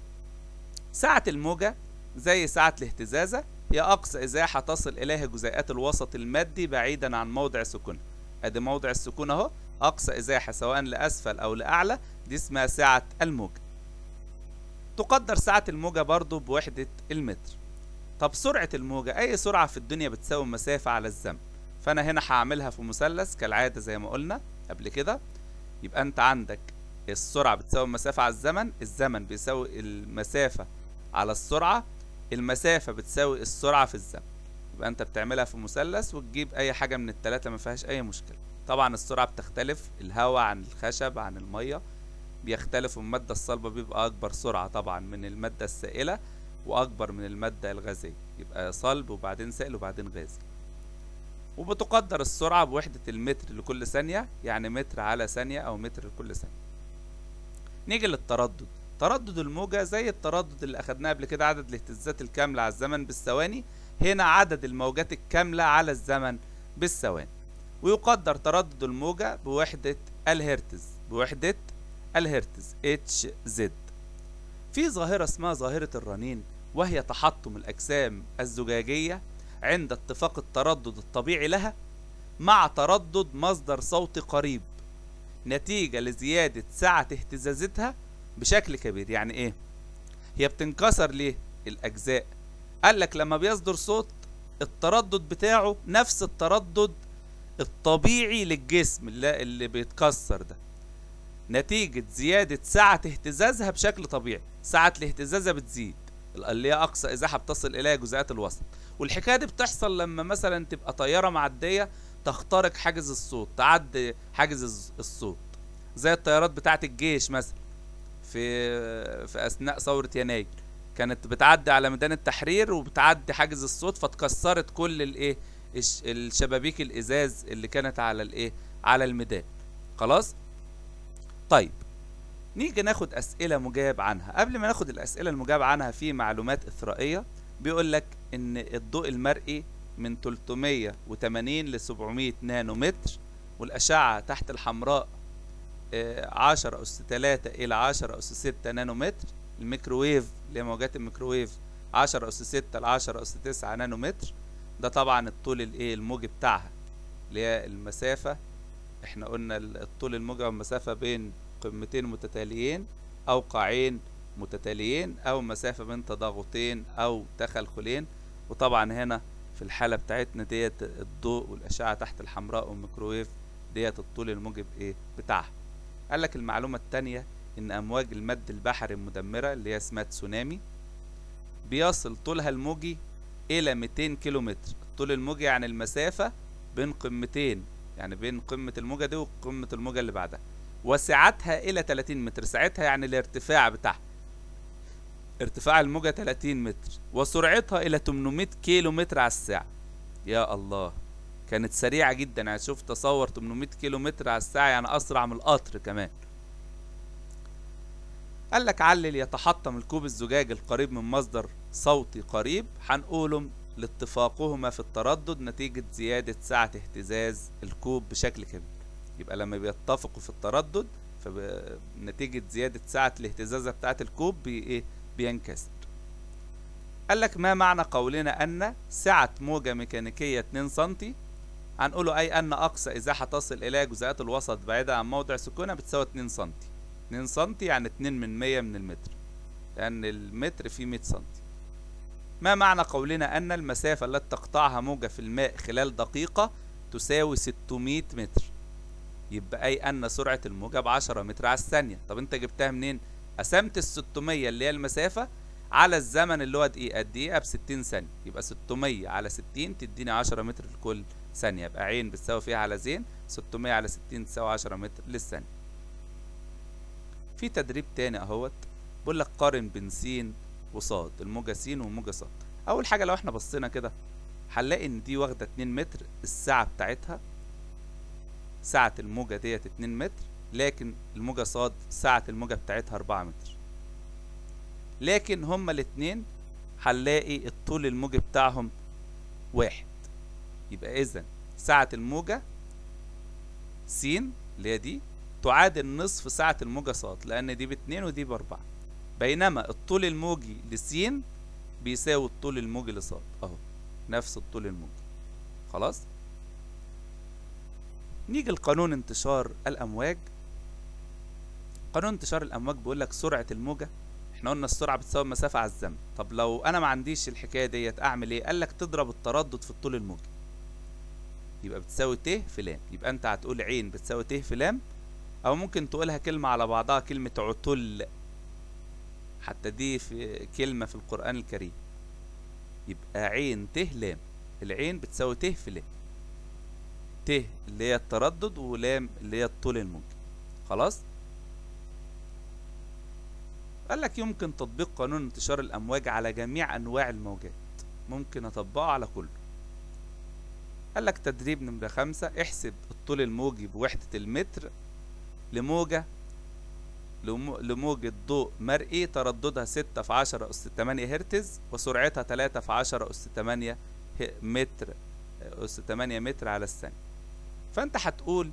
سعة الموجة زي سعة الاهتزازة، هي أقصى إزاحة تصل إليها جزيئات الوسط المادي بعيدا عن موضع سكونها. أدي موضع السكون أهو، أقصى إزاحة سواء لأسفل أو لأعلى، دي اسمها سعة الموجة. تقدر سعة الموجة برضو بوحدة المتر. طب سرعة الموجة، أي سرعة في الدنيا بتساوي مسافة على الزمن. فأنا هنا هعملها في مثلث كالعادة زي ما قلنا قبل كده. يبقى أنت عندك السرعة بتساوي المسافة على الزمن، الزمن بيساوي المسافة على السرعة، المسافة بتساوي السرعة في الزمن. يبقى أنت بتعملها في مثلث وتجيب أي حاجة من التلاتة ما فيهاش أي مشكلة. طبعا السرعة بتختلف، الهواء عن الخشب عن المية بيختلف، والمادة الصلبة بيبقى أكبر سرعة طبعا من المادة السائلة وأكبر من المادة الغازية، يبقى صلب وبعدين سائل وبعدين غازي. وبتقدر السرعة بوحدة المتر لكل ثانية، يعني متر على ثانية أو متر لكل ثانية. نيجي للتردد. تردد الموجة زي التردد اللي أخدناه قبل كده، عدد الاهتزازات الكاملة على الزمن بالثواني، هنا عدد الموجات الكاملة على الزمن بالثواني. ويقدر تردد الموجة بوحدة الهرتز، بوحدة الهرتز Hz. في ظاهرة اسمها ظاهرة الرنين، وهي تحطم الأجسام الزجاجية عند اتفاق التردد الطبيعي لها مع تردد مصدر صوتي قريب، نتيجة لزيادة سعة اهتزازتها بشكل كبير. يعني ايه؟ هي بتنكسر ليه الأجزاء؟ قالك لما بيصدر صوت التردد بتاعه نفس التردد الطبيعي للجسم اللي بيتكسر ده، نتيجة زيادة سعة اهتزازها بشكل طبيعي. سعة الاهتزازة بتزيد، اللي هي أقصى إزاحة بتصل إليها جزيئات الوسط. والحكاية دي بتحصل لما مثلا تبقى طيارة معدية تخترق حاجز الصوت، تعدي حاجز الصوت، زي الطيارات بتاعة الجيش مثلا في أثناء ثورة يناير، كانت بتعدي على ميدان التحرير وبتعدي حاجز الصوت، فتكسرت كل الايه الشبابيك الإزاز اللي كانت على الايه على الميدان. خلاص. طيب نيجي ناخد أسئلة مجاب عنها. قبل ما ناخد الأسئلة المجاب عنها في معلومات إثرائية. بيقول لك إن الضوء المرئي من 380 ل 700 نانومتر، والأشعة تحت الحمراء 10⁻³ إلى 10⁻6 نانومتر. الميكروويف اللي هي موجات الميكروويف 10⁻6 ل 10⁻9 نانومتر. ده طبعا الطول الايه الموجي بتاعها، اللي هي المسافة. احنا قلنا الطول الموجي والمسافة بين قمتين متتاليين او قاعين متتاليين او مسافة بين تضاغطين او تخلخلين. وطبعا هنا في الحالة بتاعتنا ديت الضوء والأشعة تحت الحمراء والميكروويف ديت الطول الموجي بايه بتاعها. قال لك المعلومة التانية ان امواج المد البحري المدمرة اللي هي اسمها تسونامي بيصل طولها الموجي الى 200 كيلومتر. الطول الموجي يعني المسافة بين قمتين، يعني بين قمة الموجة دي وقمة الموجة اللي بعدها، وسعتها الى 30 متر. ساعتها يعني الارتفاع بتاعها، ارتفاع الموجة 30 متر، وسرعتها الى 800 كيلو متر على الساعة. يا الله، كانت سريعة جدا. يعني شوف، تصور 800 كيلو متر على الساعة يعني اسرع من القطر كمان. قال لك علل يتحطم الكوب الزجاجي القريب من مصدر صوتي قريب. هنقولهم لاتفاقهما في التردد نتيجة زيادة سعة اهتزاز الكوب بشكل كبير. يبقى لما بيتفقوا في التردد فنتيجة زيادة سعة الاهتزازة بتاعة الكوب بينكسر. قال لك ما معنى قولنا أن سعة موجة ميكانيكية 2 سنتي، هنقوله أي أن أقصى إزاحة تصل إلى جزيئات الوسط بعيدة عن موضع سكونها بتساوي 2 سنتي. 2 سنتي يعني 2 من 100 من المتر، لأن المتر فيه 100 سنتي. ما معنى قولنا أن المسافة التي تقطعها موجة في الماء خلال دقيقة تساوي 600 متر؟ يبقى أي أن سرعة الموجة ب10 متر على الثانية. طب أنت جبتها منين؟ قسمت ال600 اللي هي المسافة على الزمن اللي هو دقيقة ب60 ثانية، يبقى 600 على 60 تديني 10 متر لكل ثانية. يبقى عين بتساوي فيها على زين، 600 على 60 تساوي 10 متر للثانية. في تدريب تاني اهوت، بقول لك قارن بين س وصاد، الموجة س والموجة صاد. أول حاجة لو احنا بصينا كده هنلاقي إن دي واخدة 2 متر، السعة بتاعتها سعة الموجة ديت 2 متر، لكن الموجة صاد سعة الموجة بتاعتها 4 متر. لكن هما الاتنين هنلاقي الطول الموجي بتاعهم واحد. يبقى إذا سعة الموجة س اللي هي دي تعادل نصف سعة الموجة صاد، لأن دي ب2 ودي ب4. بينما الطول الموجي لس بيساوي الطول الموجي لصاد، أهو نفس الطول الموجي. خلاص؟ نيجي لقانون انتشار الأمواج. قانون انتشار الأمواج بيقول لك سرعة الموجة، احنا قلنا السرعة بتساوي المسافة على الزمن. طب لو أنا ما عنديش الحكاية ديت أعمل إيه؟ قال لك تضرب التردد في الطول الموجي، يبقى بتساوي ت في لام. يبقى أنت هتقول عين بتساوي ت في لام، أو ممكن تقولها كلمة على بعضها، كلمة عتل، حتى دي في كلمة في القرآن الكريم. يبقى عين ت لام، العين بتساوي ت في لام، ت اللي هي التردد ولام اللي هي الطول الموجي. خلاص؟ قال لك يمكن تطبيق قانون انتشار الأمواج على جميع أنواع الموجات، ممكن أطبقه على كله. قال لك تدريب نمرة 5، احسب الطول الموجي بوحدة المتر لموجة ضوء مرئي ترددها 6 في 10 أس 8 هرتز وسرعتها 3 في 10 أس 8 متر أس 8 متر على الثانية. فأنت هتقول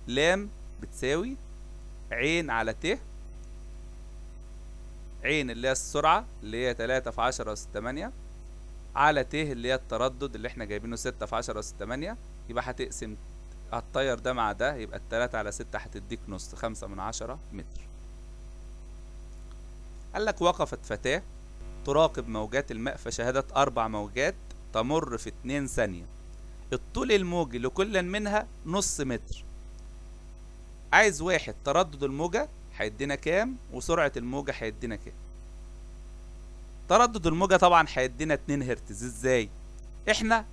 لام بتساوي عين على ت، عين اللي هي السرعة اللي هي 3 في 10 أس 8 على ت اللي هي التردد اللي احنا جايبينه 6 في 10 أس 8، يبقى هتقسم هتطير ده مع ده، يبقى 3 على 6 هتديك نص، 5/10 متر. قال لك وقفت فتاة تراقب موجات الماء فشاهدت 4 موجات تمر في 2 ثانية، الطول الموجي لكل منها نص متر. عايز واحد تردد الموجة هيدينا كام وسرعة الموجة هيدينا كام. تردد الموجة طبعا هيدينا 2 هرتز. ازاي؟ احنا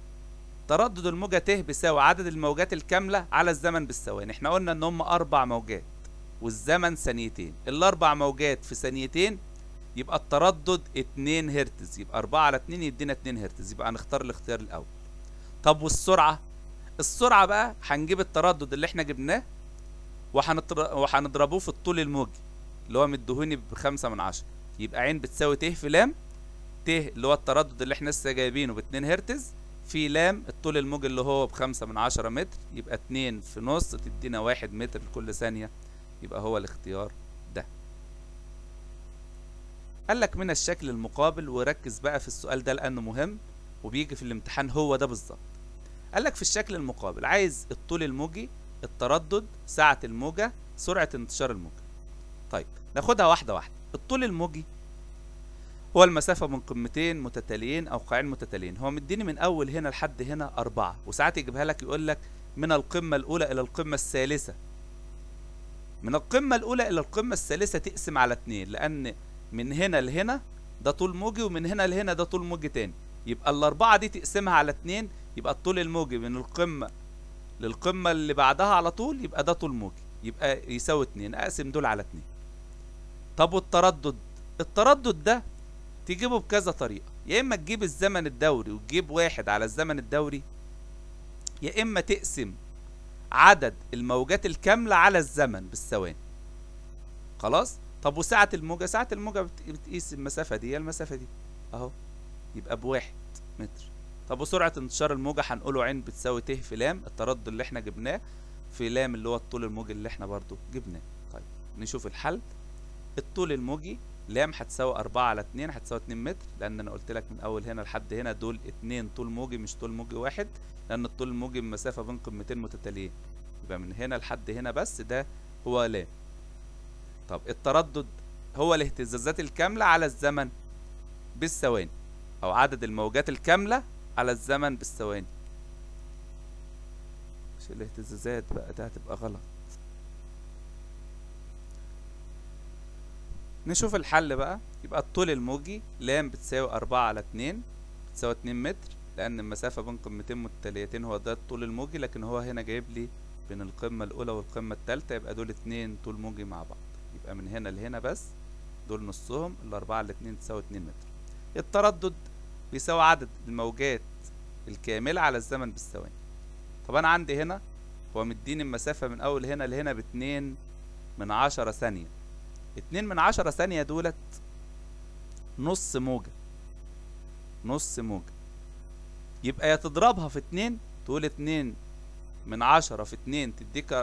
تردد الموجة ت بيساوي عدد الموجات الكاملة على الزمن بالثواني. احنا قلنا ان هم 4 موجات والزمن ثانيتين، ال4 موجات في ثانيتين يبقى التردد 2 هرتز، يبقى 4 على 2 يدينا 2 هرتز، يبقى هنختار الاختيار الاول. طب والسرعة؟ السرعة بقى هنجيب التردد اللي احنا جبناه وهنضربوه في الطول الموجي اللي هو مديهوني ب5/10، يبقى عين بتساوي ت في لام، ت اللي هو التردد اللي احنا لسه جايبينه ب2 هرتز في لام الطول الموجي اللي هو ب5/10 متر، يبقى 2 في نص تدينا 1 متر لكل ثانية، يبقى هو الاختيار ده. قال لك من الشكل المقابل، وركز بقى في السؤال ده لأنه مهم وبيجي في الامتحان هو ده بالظبط. قال لك في الشكل المقابل عايز الطول الموجي، التردد، سعة الموجة، سرعة انتشار الموجة. طيب ناخدها واحدة واحدة. الطول الموجي هو المسافة من قمتين متتاليين أو قاعين متتاليين. هو مديني من أول هنا لحد هنا 4، وساعات يجيبها لك يقول لك من القمة الأولى إلى القمة الثالثة. من القمة الأولى إلى القمة الثالثة تقسم على 2، لأن من هنا لهنا ده طول موجي ومن هنا لهنا ده طول موجي تاني، يبقى ال4 دي تقسمها على 2، يبقى الطول الموجي من القمة للقمة اللي بعدها على طول يبقى ده طول موجي، يبقى يساوي 2، أقسم دول على 2. طب والتردد؟ التردد ده تجيبه بكذا طريقة، يا إما تجيب الزمن الدوري وتجيب 1 على الزمن الدوري، يا إما تقسم عدد الموجات الكاملة على الزمن بالثواني. خلاص؟ طب وسعة الموجة؟ سعة الموجة بتقيس المسافة دي، هي المسافة دي أهو، يبقى ب1. متر. طب وسرعة انتشار الموجة هنقوله عين بتساوي ت في لام، التردد اللي احنا جبناه في لام اللي هو الطول الموجي اللي احنا برضو جبناه. طيب نشوف الحل. الطول الموجي لام هتساوي 4 على 2 هتساوي 2 متر، لان انا قلت لك من اول هنا لحد هنا دول 2 طول موجي مش طول موجي واحد، لان الطول الموجي المسافة بين قمتين متتاليين، يبقى من هنا لحد هنا بس ده هو لام. طب التردد هو الاهتزازات الكاملة على الزمن بالثواني، او عدد الموجات الكاملة على الزمن بالثواني. مش الاهتزازات بقى، ده هتبقى غلط. نشوف الحل بقى. يبقى الطول الموجي لام بتساوي 4 على 2 بتساوي 2 متر، لأن المسافة بين قمتين متتاليتين هو ده الطول الموجي، لكن هو هنا جايب لي بين القمة الأولى والقمة التالتة، يبقى دول 2 طول موجي مع بعض. يبقى من هنا لهنا بس دول نصهم، ال4 على 2 تساوي 2 متر. التردد بيساوي عدد الموجات الكاملة على الزمن بالثواني. طب أنا عندي هنا هو مديني المسافة من أول هنا لهنا ب2/10 ثانية. 2/10 ثانية دولت نص موجة، نص موجة. يبقى يا تضربها في 2 تقول 2/10 في 2 تديك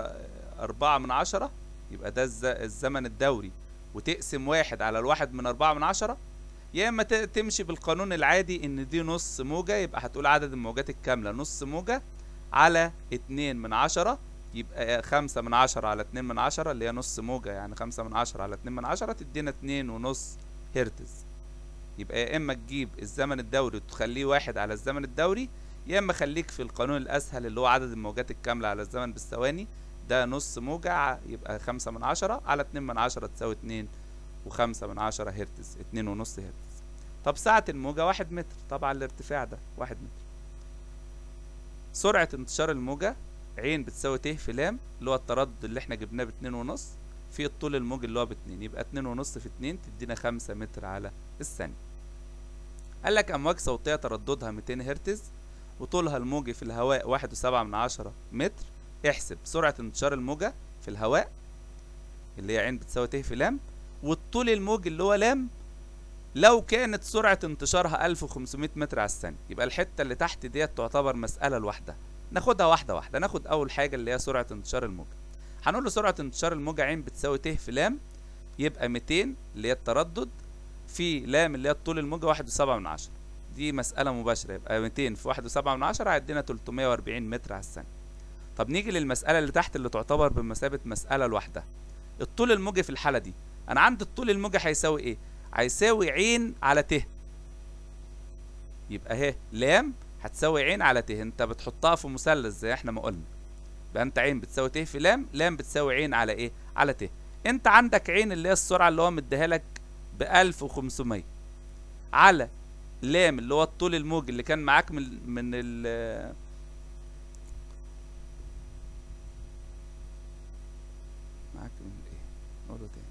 4/10، يبقى ده الزمن الدوري، وتقسم 1 على 1/4/10، يا اما تمشي بالقانون العادي ان دي نص موجة، يبقى هتقول عدد الموجات الكاملة نص موجة على 2/10، يبقى 5/10 على 2/10 اللي هي نص موجة، يعني 5/10 على 2/10 تدينا 2.5 هرتز. يبقى يا اما تجيب الزمن الدوري وتخليه 1 على الزمن الدوري، يا اما خليك في القانون الاسهل اللي هو عدد الموجات الكاملة على الزمن بالثواني، ده نص موجة يبقى 5/10 على 2/10 تساوي 2.5 هرتز، 2.5 هرتز. طب سعة الموجة 1 متر، طبعا الارتفاع ده 1 متر. سرعة انتشار الموجة عين بتساوي ت في لام اللي هو التردد اللي احنا جبناه ب2.5 في الطول الموجي اللي هو ب2، يبقى 2.5 في 2 تدينا 5 متر على الثانية. قال لك أمواج صوتية ترددها 200 هرتز وطولها الموجي في الهواء 1.7 متر، احسب سرعة انتشار الموجة في الهواء اللي هي عين بتساوي ت في لام، والطول الموجي اللي هو لام لو كانت سرعة انتشارها 1500 متر على الثانية. يبقى الحتة اللي تحت ديت تعتبر مسألة لوحدها، ناخدها واحدة واحدة. ناخد أول حاجة اللي هي سرعة انتشار الموجة. هنقول له سرعة انتشار الموجة عين بتساوي ت في لام، يبقى 200 اللي هي التردد في لام اللي هي الطول الموجة 1.7، دي مسألة مباشرة. يبقى 200 في 1.7 هيدينا 340 متر على الثانية. طب نيجي للمسألة اللي تحت اللي تعتبر بمثابة مسألة لوحدها. الطول الموجي في الحالة دي أنا عندي الطول الموجي هيساوي إيه؟ هيساوي عين على ت. يبقى اهي لام هتساوي عين على ت، انت بتحطها في مثلث زي احنا ما قلنا. يبقى انت عين بتساوي ت في لام، لام بتساوي عين على ايه؟ على ت. انت عندك عين اللي هي السرعه اللي هو مديها لك ب 1500 على لام اللي هو الطول الموجي اللي كان معاك من ال معاك من ايه؟ نقوله تاني.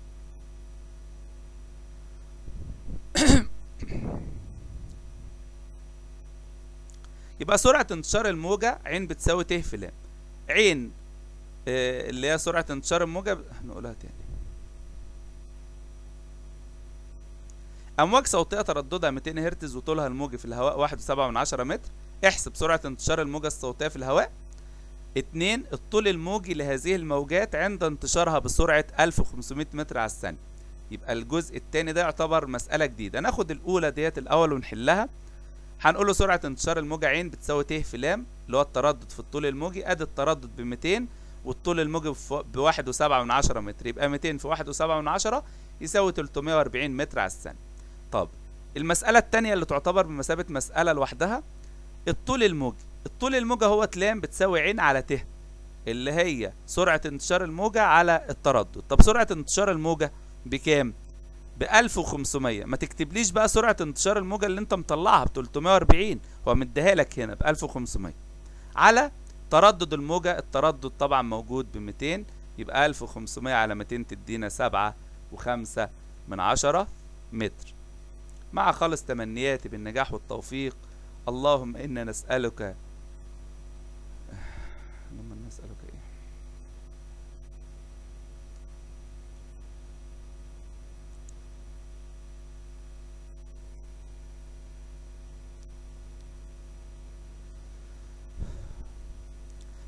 يبقى سرعة انتشار الموجة عين بتساوي ت في لام. عين اللي هي سرعة انتشار الموجة هنقولها تاني. أمواج صوتية ترددها 200 هرتز وطولها الموجي في الهواء 1.7 متر، احسب سرعة انتشار الموجة الصوتية في الهواء. 2 الطول الموجي لهذه الموجات عند انتشارها بسرعة 1500 متر على الثانية. يبقى الجزء الثاني ده يعتبر مسألة جديدة. ناخد الأولى ديت الأول ونحلها. هنقول له سرعة انتشار الموجة عين بتساوي ت في لام اللي هو التردد في الطول الموجي، ادي التردد ب 200 والطول الموجي ب 1.7 متر، يبقى 200 في 1.7 يساوي 340 متر على الثانية. طب المسألة الثانية اللي تعتبر بمثابة مسألة لوحدها، الطول الموجي. الطول الموجي هو لام بتساوي عين على ت اللي هي سرعة انتشار الموجة على التردد. طب سرعة انتشار الموجة بكام؟ ب 1500. ما تكتبليش بقى سرعة انتشار الموجة اللي انت مطلعها ب 340، هو مديها لك هنا ب 1500 على تردد الموجة. التردد طبعا موجود ب 200، يبقى 1500 على 200 تدينا 7.5 متر. مع خالص تمنياتي بالنجاح والتوفيق. اللهم إنا نسألك ايه؟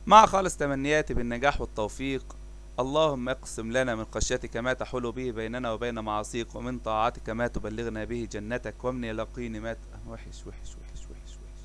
مع خالص تمنياتي بالنجاح والتوفيق. اللهم اقسم لنا من خشيتك ما تحول به بيننا وبين معاصيك، ومن طاعتك ما تبلغنا به جنتك، ومن اليقين ما وحش وحش وحش وحش وحش.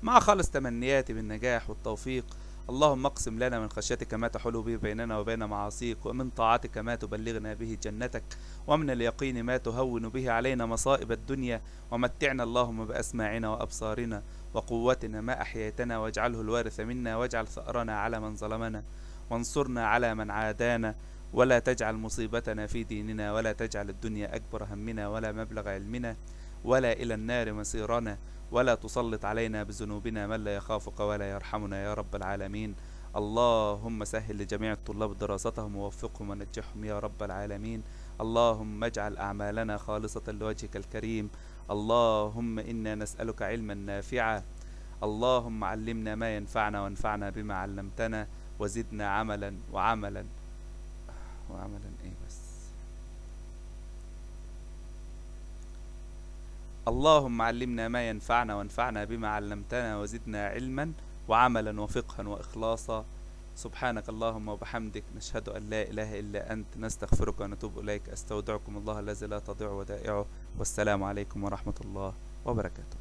مع خالص تمنياتي بالنجاح والتوفيق. اللهم اقسم لنا من خشيتك ما تحول به بيننا وبين معاصيك، ومن طاعتك ما تبلغنا به جنتك، ومن اليقين ما تهون به علينا مصائب الدنيا، ومتعنا اللهم بأسماعنا وأبصارنا وقوتنا ما أحييتنا، واجعله الوارث منا، واجعل ثأرنا على من ظلمنا، وانصرنا على من عادانا، ولا تجعل مصيبتنا في ديننا، ولا تجعل الدنيا أكبر همنا، ولا مبلغ علمنا، ولا إلى النار مصيرنا، ولا تسلط علينا بذنوبنا من لا يخافك ولا يرحمنا يا رب العالمين. اللهم سهل لجميع الطلاب دراستهم ووفقهم ونجحهم يا رب العالمين. اللهم اجعل أعمالنا خالصة لوجهك الكريم. اللهم إنا نسألك علما نافعا. اللهم علمنا ما ينفعنا وانفعنا بما علمتنا، وزدنا عملا وعملا ايه بس. اللهم علمنا ما ينفعنا وانفعنا بما علمتنا، وزدنا علما وعملا وفقها وإخلاصا. سبحانك اللهم وبحمدك، نشهد أن لا إله إلا أنت، نستغفرك ونتوب إليك. أستودعكم الله الذي لا تضيع ودائعه، والسلام عليكم ورحمة الله وبركاته.